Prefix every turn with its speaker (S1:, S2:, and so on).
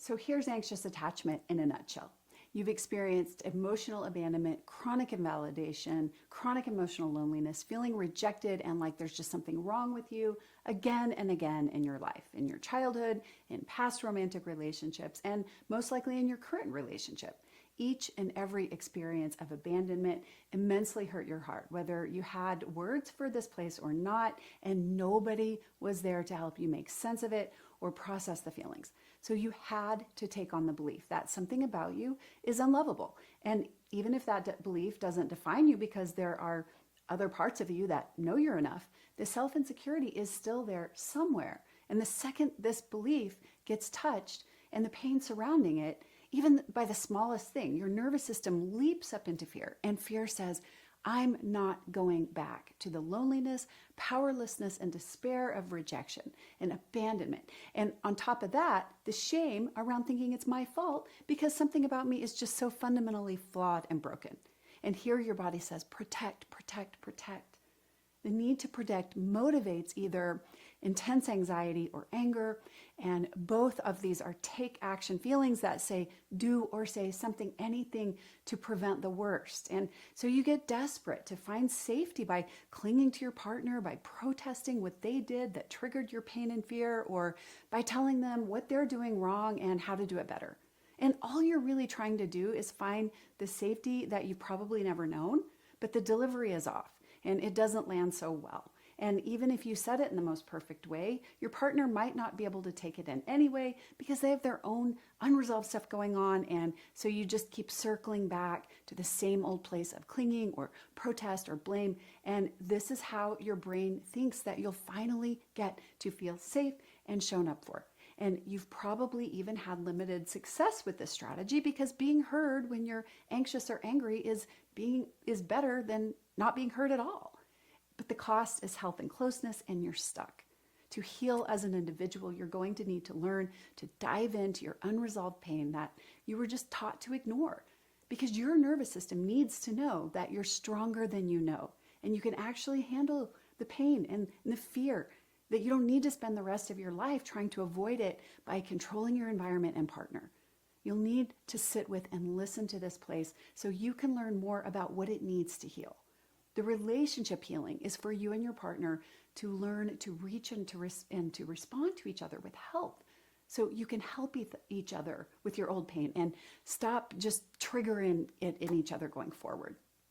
S1: So here's anxious attachment in a nutshell. You've experienced emotional abandonment, chronic invalidation, chronic emotional loneliness, feeling rejected and like there's just something wrong with you again and again in your life, in your childhood, in past romantic relationships, and most likely in your current relationship. Each and every experience of abandonment immensely hurt your heart, whether you had words for this place or not, and nobody was there to help you make sense of it or process the feelings. So you had to take on the belief that something about you is unlovable. And even if that belief doesn't define you because there are other parts of you that know you're enough, the self-insecurity is still there somewhere. And the second this belief gets touched and the pain surrounding it, even by the smallest thing, your nervous system leaps up into fear, and fear says, I'm not going back to the loneliness, powerlessness, and despair of rejection and abandonment. And on top of that, the shame around thinking it's my fault because something about me is just so fundamentally flawed and broken. And here your body says, protect, protect, protect. The need to protect motivates either intense anxiety or anger, and both of these are take action feelings that say do or say something, anything to prevent the worst. And so you get desperate to find safety by clinging to your partner, by protesting what they did that triggered your pain and fear, or by telling them what they're doing wrong and how to do it better. And all you're really trying to do is find the safety that you've probably never known, but the delivery is off and it doesn't land so well. And even if you said it in the most perfect way, your partner might not be able to take it in anyway because they have their own unresolved stuff going on. And so you just keep circling back to the same old place of clinging or protest or blame. And this is how your brain thinks that you'll finally get to feel safe and shown up for. And you've probably even had limited success with this strategy because being heard when you're anxious or angry is better than not being heard at all. But the cost is health and closeness, and you're stuck. To heal as an individual, you're going to need to learn to dive into your unresolved pain that you were just taught to ignore, because your nervous system needs to know that you're stronger than you know, and you can actually handle the pain and the fear, that you don't need to spend the rest of your life trying to avoid it by controlling your environment and partner. You'll need to sit with and listen to this place so you can learn more about what it needs to heal. The relationship healing is for you and your partner to learn to reach and to respond to each other with help, so you can help each other with your old pain and stop just triggering it in each other going forward.